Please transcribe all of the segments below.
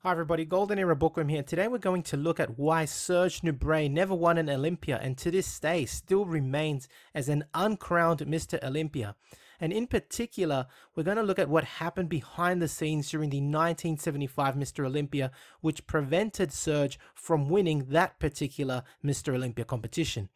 Hi everybody, Golden Era Bookworm here. Today we're going to look at why Serge Nubret never won an Olympia and to this day still remains as an uncrowned Mr. Olympia. And in particular, we're going to look at what happened behind the scenes during the 1975 Mr. Olympia, which prevented Serge from winning that particular Mr. Olympia competition.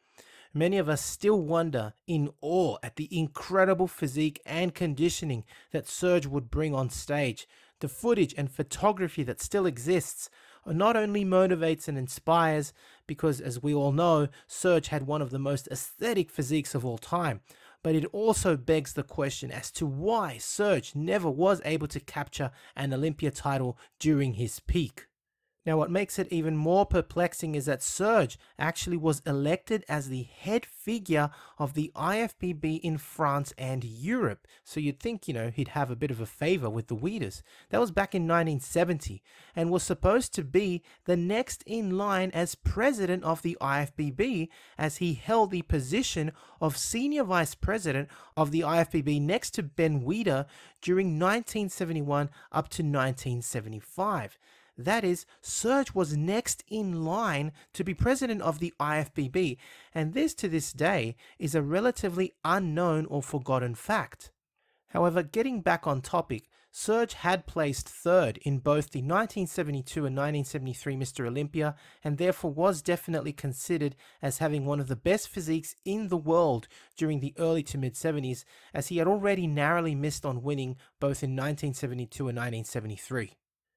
Many of us still wonder in awe at the incredible physique and conditioning that Serge would bring on stage. The footage and photography that still exists not only motivates and inspires, because as we all know, Serge had one of the most aesthetic physiques of all time, but it also begs the question as to why Serge never was able to capture an Olympia title during his peak. Now, what makes it even more perplexing is that Serge actually was elected as the head figure of the IFBB in France and Europe. So you'd think, he'd have a bit of a favor with the leaders. That was back in 1970 and was supposed to be the next in line as president of the IFBB, as he held the position of senior vice president of the IFBB next to Ben Weider during 1971 up to 1975. That is, Serge was next in line to be president of the IFBB, and this to this day is a relatively unknown or forgotten fact. However, getting back on topic, Serge had placed third in both the 1972 and 1973 Mr. Olympia, and therefore was definitely considered as having one of the best physiques in the world during the early to mid-70s, as he had already narrowly missed on winning both in 1972 and 1973.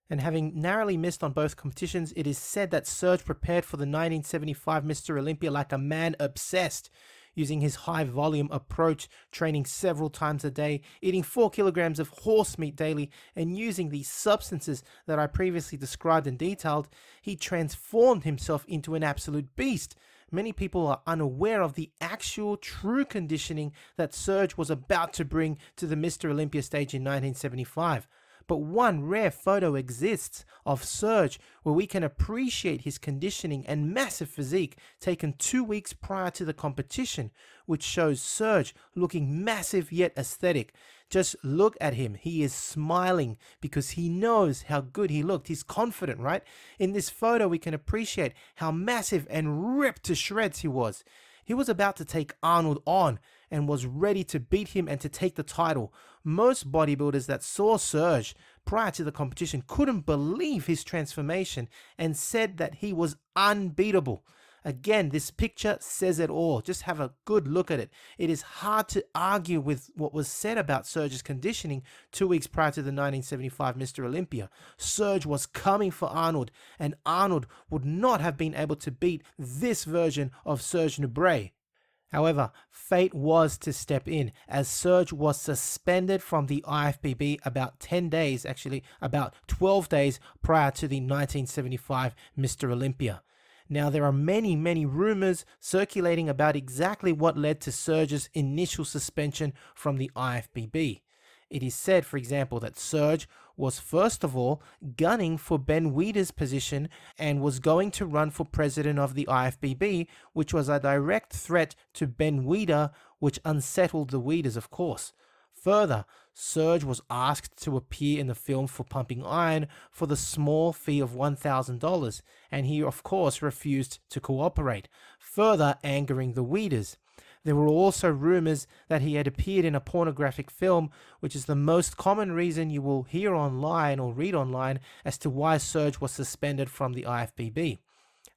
And having narrowly missed on both competitions, it is said that Serge prepared for the 1975 Mr. Olympia like a man obsessed, using his high volume approach, training several times a day, eating 4 kilograms of horse meat daily, and using these substances that I previously described and detailed. He transformed himself into an absolute beast. Many people are unaware of the actual true conditioning that Serge was about to bring to the Mr. Olympia stage in 1975. But one rare photo exists of Serge where we can appreciate his conditioning and massive physique taken 2 weeks prior to the competition, which shows Serge looking massive yet aesthetic. Just look at him. He is smiling because he knows how good he looked. He's confident, right? In this photo, we can appreciate how massive and ripped to shreds he was. He was about to take Arnold on and was ready to beat him and to take the title. Most bodybuilders that saw Serge prior to the competition couldn't believe his transformation and said that he was unbeatable. Again, this picture says it all. Just have a good look at it. It is hard to argue with what was said about Serge's conditioning 2 weeks prior to the 1975 Mr. Olympia. Serge was coming for Arnold, and Arnold would not have been able to beat this version of Serge Nubret. However, fate was to step in, as Serge was suspended from the IFBB about 10 days, actually about 12 days prior to the 1975 Mr. Olympia. Now, there are many rumors circulating about exactly what led to Serge's initial suspension from the IFBB. It is said, for example, that Serge was first of all gunning for Ben Weider's position and was going to run for president of the IFBB, which was a direct threat to Ben Weider, which unsettled the Weiders, of course. Further, Serge was asked to appear in the film for Pumping Iron for the small fee of $1,000, and he of course refused to cooperate, further angering the Weiders. There were also rumors that he had appeared in a pornographic film, which is the most common reason you will hear online or read online as to why Serge was suspended from the IFBB.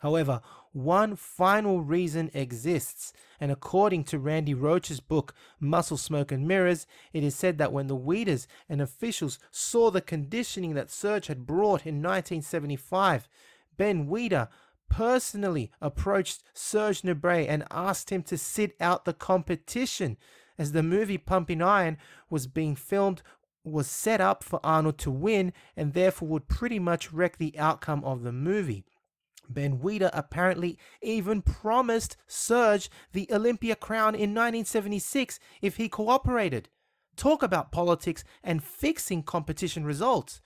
However, one final reason exists, and according to Randy Roach's book, Muscle, Smoke and Mirrors, it is said that when the Weiders and officials saw the conditioning that Serge had brought in 1975, Ben Weider personally approached Serge Nubret and asked him to sit out the competition, as the movie Pumping Iron was being filmed, was set up for Arnold to win, and therefore would pretty much wreck the outcome of the movie. Ben Weider apparently even promised Serge the Olympia crown in 1976 if he cooperated. Talk about politics and fixing competition results.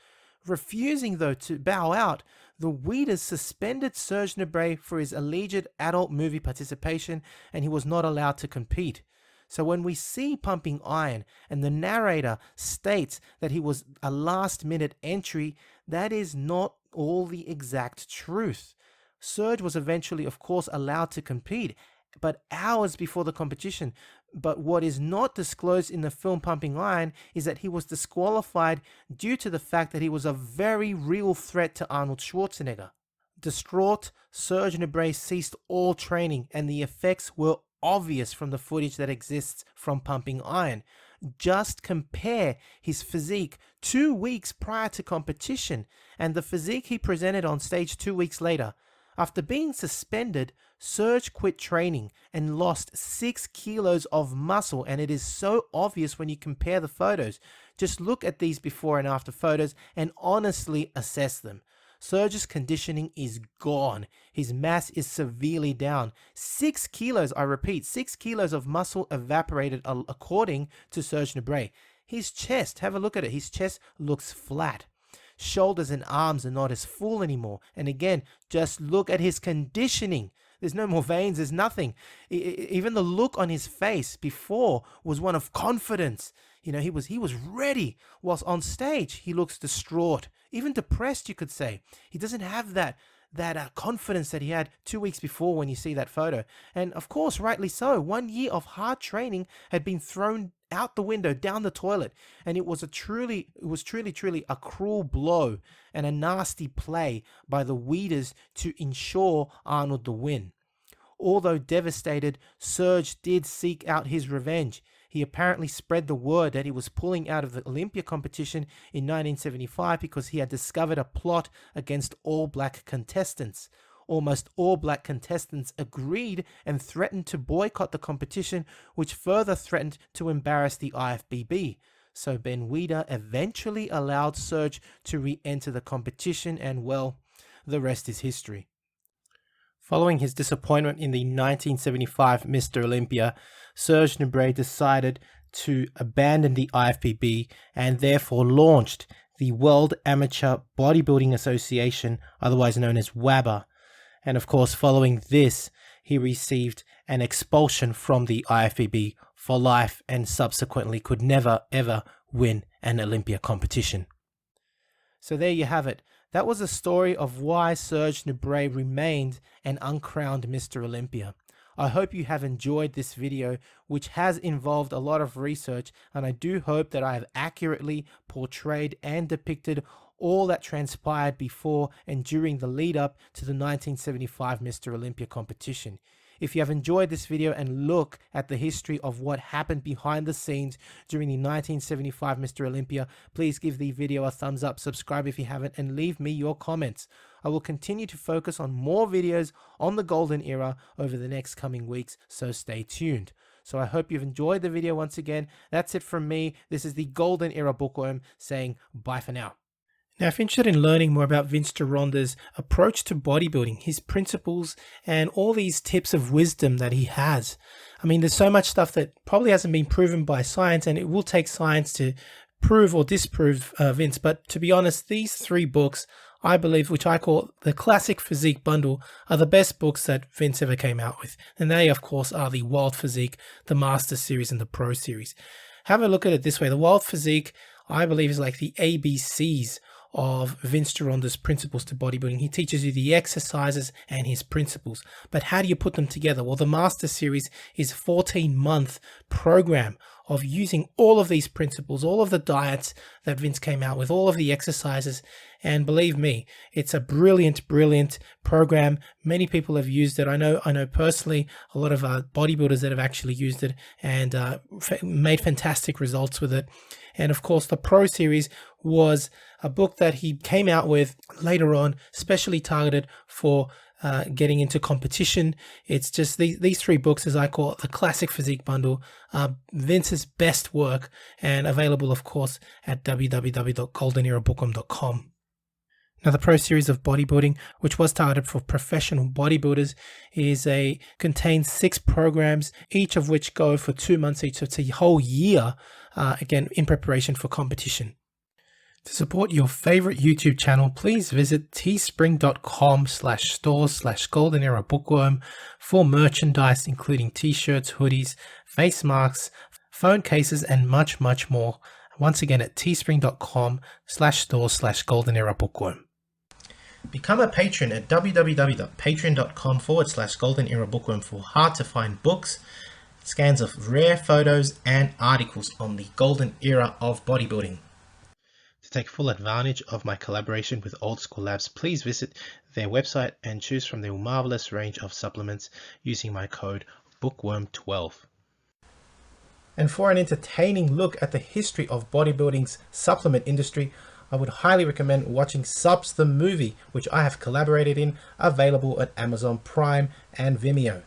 Refusing, though, to bow out, the Weiders suspended Serge Nubret for his alleged adult movie participation, and he was not allowed to compete. So when we see Pumping Iron and the narrator states that he was a last-minute entry, that is not all the exact truth. Serge was eventually, of course, allowed to compete, but hours before the competition. But what is not disclosed in the film Pumping Iron is that he was disqualified due to the fact that he was a very real threat to Arnold Schwarzenegger. Distraught, Serge Nubret ceased all training, and the effects were obvious from the footage that exists from Pumping Iron. Just compare his physique 2 weeks prior to competition and the physique he presented on stage 2 weeks later. After being suspended, Serge quit training and lost 6 kilos of muscle, and it is so obvious when you compare the photos. Just look at these before and after photos and honestly assess them. Serge's conditioning is gone. His mass is severely down. 6 kilos, I repeat, 6 kilos of muscle evaporated according to Serge Nubret. His chest, have a look at it. His chest looks flat. Shoulders and arms are not as full anymore. And again, just look at his conditioning. There's no more veins, there's nothing. Even the look on his face before was one of confidence. You know, he was ready. Whilst on stage, he looks distraught, even depressed, you could say. He doesn't have that confidence that he had 2 weeks before when you see that photo. And of course, rightly so. 1 year of hard training had been thrown out the window, down the toilet. And it was truly a cruel blow and a nasty play by the Weeders to ensure Arnold the win. Although devastated, Serge did seek out his revenge. He apparently spread the word that he was pulling out of the Olympia competition in 1975 because he had discovered a plot against all black contestants. Almost all black contestants agreed and threatened to boycott the competition, which further threatened to embarrass the IFBB. So Ben Weider eventually allowed Serge to re-enter the competition, and well, the rest is history. Following his disappointment in the 1975 Mr. Olympia, Serge Nubret decided to abandon the IFBB and therefore launched the World Amateur Bodybuilding Association, otherwise known as WABA. And of course, following this, he received an expulsion from the IFBB for life and subsequently could never ever win an Olympia competition. So there you have it. That was the story of why Serge Nubret remained an uncrowned Mr. Olympia. I hope you have enjoyed this video, which has involved a lot of research, and I do hope that I have accurately portrayed and depicted all that transpired before and during the lead up to the 1975 Mr. Olympia competition. If you have enjoyed this video and look at the history of what happened behind the scenes during the 1975 Mr. Olympia, please give the video a thumbs up, subscribe if you haven't, and leave me your comments. I will continue to focus on more videos on the golden era over the next coming weeks, so stay tuned. So I hope you've enjoyed the video once again. That's it from me. This is the Golden Era Bookworm saying bye for now. Now, if you're interested in learning more about Vince Gironda's approach to bodybuilding, his principles, and all these tips of wisdom that he has, I mean, there's so much stuff that probably hasn't been proven by science, and it will take science to prove or disprove Vince. But to be honest, these 3 books, I believe, which I call the Classic Physique Bundle, are the best books that Vince ever came out with. And they, of course, are the Wild Physique, the Master Series, and the Pro Series. Have a look at it this way. The Wild Physique, I believe, is like the ABCs of Vince Gironda's principles to bodybuilding. He teaches you the exercises and his principles. But how do you put them together? Well, the Master Series is a 14-month program of using all of these principles, all of the diets that Vince came out with, all of the exercises. And believe me, it's a brilliant, brilliant program. Many people have used it. I know personally a lot of bodybuilders that have actually used it and made fantastic results with it. And of course, the Pro Series was a book that he came out with later on, specially targeted for getting into competition. It's just these 3 books, as I call it, the Classic Physique Bundle, Vince's best work, and available, of course, at www.goldenerabookworm.com. Now, the Pro Series of Bodybuilding, which was targeted for professional bodybuilders, contains 6 programs, each of which go for 2 months each. So it's a whole year, again, in preparation for competition. To support your favorite YouTube channel, please visit teespring.com/stores/goldenerabookworm for merchandise, including t-shirts, hoodies, face masks, phone cases, and much, much more. Once again, at teespring.com/stores/goldenerabookworm. Become a patron at www.patreon.com/Golden Era Bookworm for hard to find books, scans of rare photos, and articles on the golden era of bodybuilding. To take full advantage of my collaboration with Old School Labs, please visit their website and choose from their marvelous range of supplements using my code BOOKWORM12. And for an entertaining look at the history of bodybuilding's supplement industry, I would highly recommend watching Subs the Movie, which I have collaborated in, available at Amazon Prime and Vimeo.